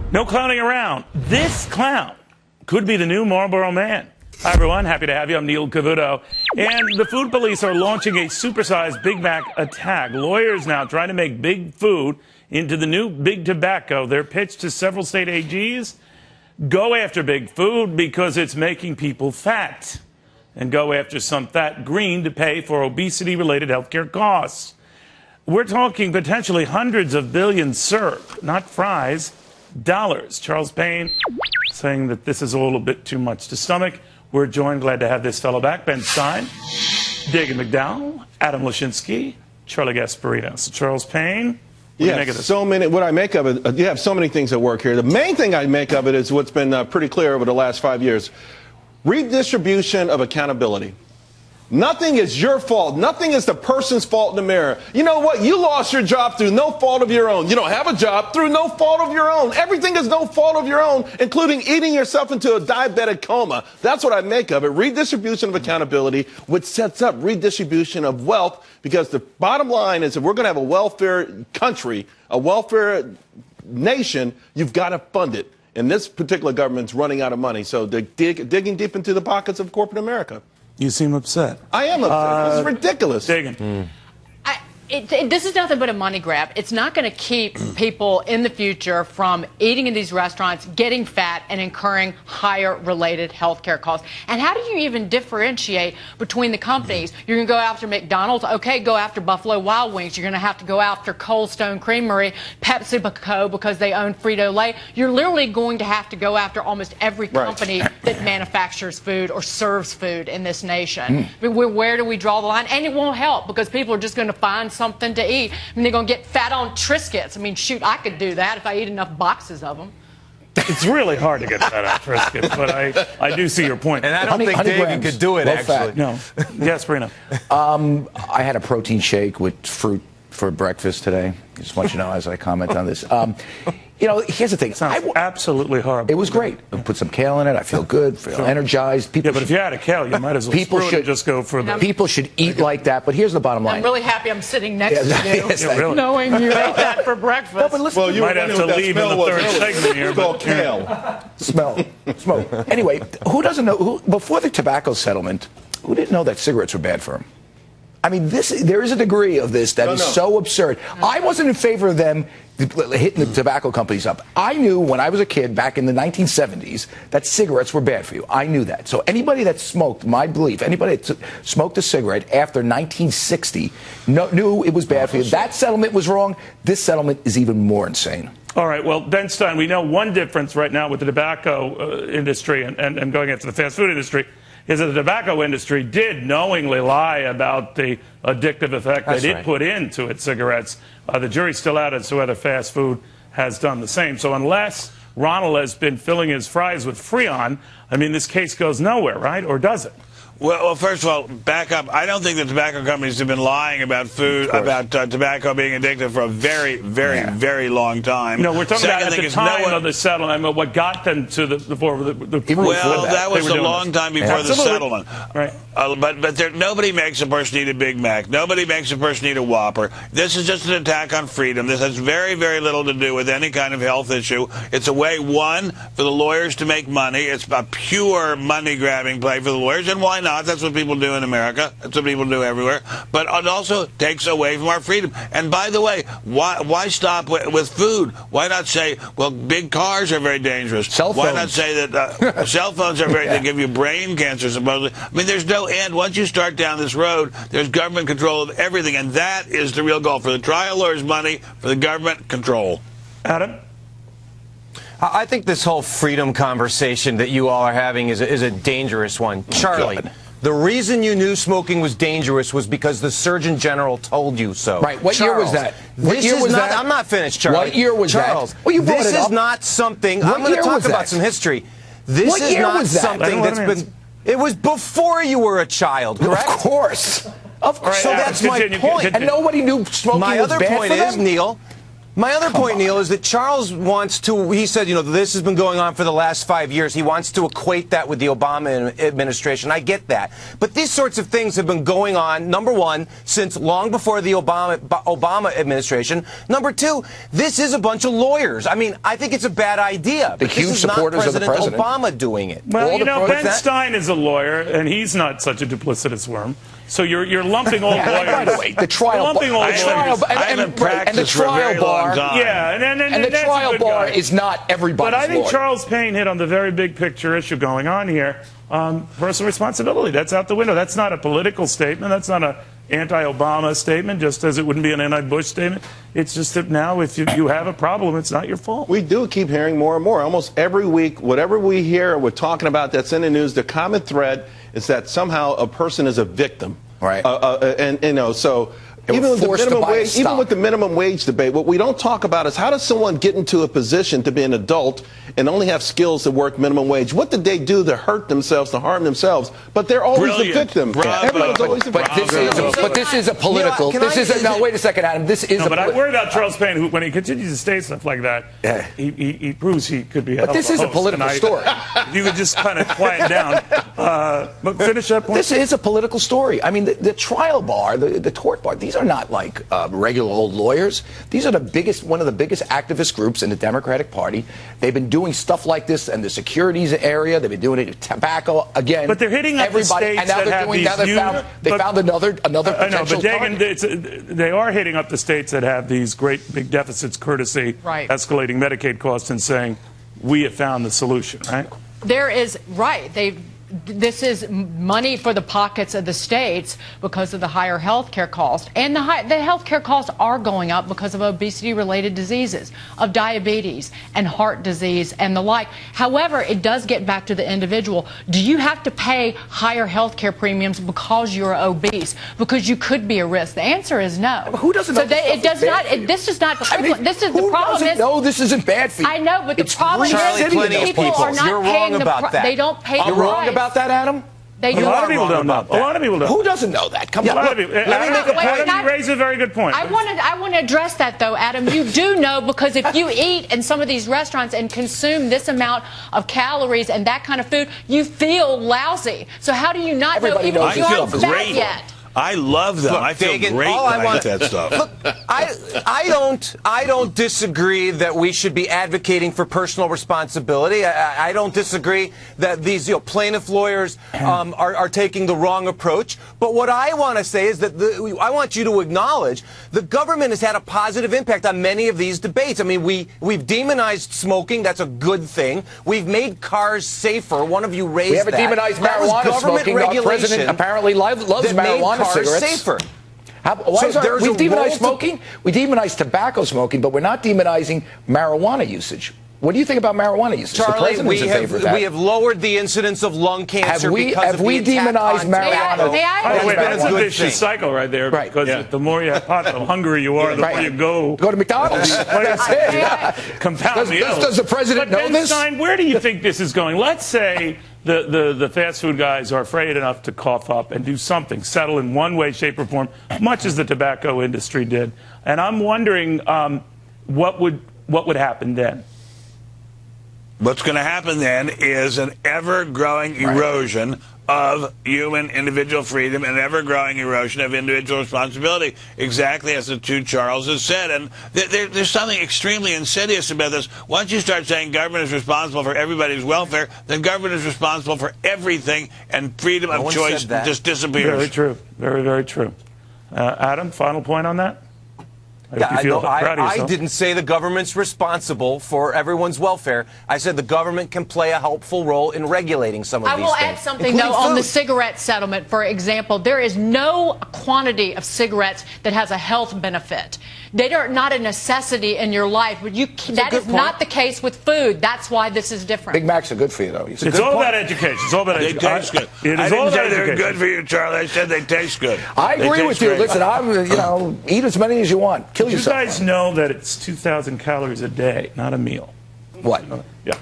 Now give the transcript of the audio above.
No clowning around. This clown could be the new Marlboro Man. Hi, everyone. Happy to have you. I'm Neil Cavuto. And the food police are launching a supersized Big Mac attack. Lawyers now trying to make big food into the new big tobacco. Their pitch to several state AGs: go after big food because it's making people fat. And go after some fat green to pay for obesity-related healthcare costs. We're talking potentially hundreds of billions served, not fries, dollars. Charles Payne saying that this is a little bit too much to stomach. We're joined, glad to have this fellow back, Ben Stein, Dagan McDowell, Adam Lashinsky, Charlie Gasparino. So Charles Payne, what do you make of this? What I make of it, you have so many things at work here. The main thing I make of it is what's been pretty clear over the last 5 years. Redistribution of accountability. Nothing is your fault. Nothing is the person's fault in the mirror. You know what? You lost your job through no fault of your own. You don't have a job through no fault of your own. Everything is no fault of your own, including eating yourself into a diabetic coma. That's what I make of it. Redistribution of accountability, which sets up redistribution of wealth, because the bottom line is if we're going to have a welfare country, a welfare nation, you've got to fund it. And this particular government's running out of money, so they're digging deep into the pockets of corporate America. You seem upset. I am upset. This is ridiculous. Dagan. This is nothing but a money grab. It's not going to keep people in the future from eating in these restaurants, getting fat, and incurring higher related health care costs. And how do you even differentiate between the companies? You're going to go after McDonald's. Okay, go after Buffalo Wild Wings. You're going to have to go after Cold Stone Creamery, PepsiCo, because they own Frito-Lay. You're literally going to have to go after almost every company that manufactures food or serves food in this nation. I mean, where do we draw the line? And it won't help, because people are just going to find something to eat. I mean, they're going to get fat on Triscuits. I mean, shoot, I could do that if I eat enough boxes of them. It's really hard to get fat on Triscuits, but I do see your point. And I don't think Dagan could do it, actually. No. Yes, Brina. I had a protein shake with fruit for breakfast today. Just want you to know as I comment on this. You know, here's the thing. Sounds absolutely horrible. It was great. I put some kale in it. I feel good, feel energized. People but if you had a kale, you might as well just go for the... People should eat like that, but here's the bottom line. I'm really happy I'm sitting next to you, really. knowing you ate that for breakfast. No, but listen, well, you might have to leave in the third segment here. It's called kale. Smoke. Anyway, who doesn't know, before the tobacco settlement, who didn't know that cigarettes were bad for them? I mean, there is a degree of this that is so absurd. I wasn't in favor of them hitting the tobacco companies up. I knew when I was a kid back in the 1970s that cigarettes were bad for you. I knew that. So anybody that smoked, my belief, anybody that smoked a cigarette after 1960 knew it was bad for you. That settlement was wrong. This settlement is even more insane. All right, well, Ben Stein, we know one difference right now with the tobacco industry and going after the fast food industry is that the tobacco industry did knowingly lie about the addictive effect that it put into its cigarettes. The jury's still out as to whether fast food has done the same. So unless Ronald has been filling his fries with Freon, I mean, this case goes nowhere, right? Or does it? Well, first of all, back up. I don't think the tobacco companies have been lying about food, about tobacco being addictive for a very, very long time. No, we're talking about at the time of the settlement. I mean, what got them to the proof. Well, that was a long time before the settlement. Right. But nobody makes a person eat a Big Mac. Nobody makes a person eat a Whopper. This is just an attack on freedom. This has very, very little to do with any kind of health issue. It's a way, one, for the lawyers to make money. It's a pure money-grabbing play for the lawyers, and why not? That's what people do in America. That's what people do everywhere. But it also takes away from our freedom. And by the way, why stop with food? Why not say, well, big cars are very dangerous? Cell phones. Why not say that cell phones are they give you brain cancer, supposedly? I mean, there's no end. Once you start down this road, there's government control of everything. And that is the real goal. For the trial lawyers' money, for the government control. Adam? I think this whole freedom conversation that you all are having is a dangerous one. Charlie, the reason you knew smoking was dangerous was because the Surgeon General told you so. Right. What year was that? What year was that? I'm not finished, Charlie. What year was Charles, that? Well, you brought this it up. is not something. I'm going to talk about some history. This is not something that's been. It was before you were a child, correct? Of course. Of course. So that's my point. And nobody knew smoking was bad for them? My other point is, Neil, My other point, Neil, is that Charles wants to, he said, this has been going on for the last 5 years. He wants to equate that with the Obama administration. I get that. But these sorts of things have been going on, number one, since long before the Obama administration. Number two, this is a bunch of lawyers. I mean, I think it's a bad idea. The huge supporters of the president. Obama doing it. Well, Ben Stein is a lawyer, and he's not such a duplicitous worm. So you're lumping all lawyers. By the way, the trial lumping all lawyers. I haven't practiced for a very long time. Yeah, and the trial bar is not everybody's But I think lawyer. Charles Payne hit on the very big picture issue going on here. Personal responsibility. That's out the window. That's not a political statement. That's not a anti-Obama statement, just as it wouldn't be an anti-Bush statement. It's just that now if you have a problem, it's not your fault. We do keep hearing more and more. Almost every week, whatever we hear, we're talking about that's in the news, the common thread is that somehow a person is a victim. Right. So even with the minimum wage debate, what we don't talk about is how does someone get into a position to be an adult and only have skills to work minimum wage? What did they do to hurt themselves, to harm themselves? But they're always the victim. Everybody's always the victim. But this is a political. No, wait a second, Adam. This is. But I worry about Charles Payne, who, when he continues to say stuff like that, he proves he could be. But this is a political story. You could just kind of quiet down. But finish that point. This is a political story. I mean, the trial bar, the tort bar. These are not like regular old lawyers. These are one of the biggest activist groups in the Democratic Party. They've been doing stuff like this in the securities area. They've been doing it in tobacco again. But they're hitting up everybody, the states and now that have these they found another potential I know, but target. they are hitting up the states that have these great big deficits, courtesy escalating Medicaid costs, and saying we have found the solution. Right? There is This is money for the pockets of the states because of the higher health care costs. And the health care costs are going up because of obesity-related diseases, of diabetes and heart disease and the like. However, it does get back to the individual. Do you have to pay higher health care premiums because you're obese, because you could be a risk? The answer is no. Who doesn't know it does not. This is not. This is the problem. No, this isn't bad for you. I know, but the problem is people are not paying the price. They don't pay the price. About that, Adam? A lot of people don't know. A lot of people don't. Who doesn't know that? Come on. Let me make a point. Adam, you raise a very good point. I want to address that, though, Adam. You do know, because if you eat in some of these restaurants and consume this amount of calories and that kind of food, you feel lousy. So how do you not know even if you aren't fat yet? I love them. Look, I feel Dagan, great when I eat that stuff. Look, I don't disagree that we should be advocating for personal responsibility. I don't disagree that these plaintiff lawyers are taking the wrong approach. But what I want to say is that I want you to acknowledge the government has had a positive impact on many of these debates. I mean, we've demonized smoking. That's a good thing. We've made cars safer. One of you raised that. We haven't demonized marijuana smoking. Our president apparently loves marijuana. Cigarettes. Safer. We've demonized smoking. We demonized tobacco smoking, but we're not demonizing marijuana usage. What do you think about marijuana usage? Charlie, we have lowered the incidence of lung cancer have we demonized marijuana? That's a vicious cycle right there. Right. Because the more you have pot, the hungrier you are, the more you go. Go to McDonald's. That's it. Compound the illness. Does the president know this? Stein, where do you think this is going? Let's say the fast food guys are afraid enough to cough up and do something, settle in one way, shape, or form, much as the tobacco industry did. And I'm wondering what would happen then? What's going to happen then is an ever-growing erosion of human individual freedom and ever-growing erosion of individual responsibility, exactly as the two Charleses said. And there's something extremely insidious about this. Once you start saying government is responsible for everybody's welfare, then government is responsible for everything, and freedom of choice just disappears. Very true. Very, very true. Adam, final point on that? I didn't say the government's responsible for everyone's welfare. I said the government can play a helpful role in regulating some of these things. I will add something, though, on the cigarette settlement. For example, there is no quantity of cigarettes that has a health benefit. They are not a necessity in your life. But that is not the case with food. That's why this is different. Big Macs are good for you, though. It's all about education. It's all about education. They taste good. I didn't say they're good for you, Charlie. I said they taste good. I agree with you. Listen, eat as many as you want. Kill yourself. You guys know that it's 2,000 calories a day, not a meal. What? Yeah.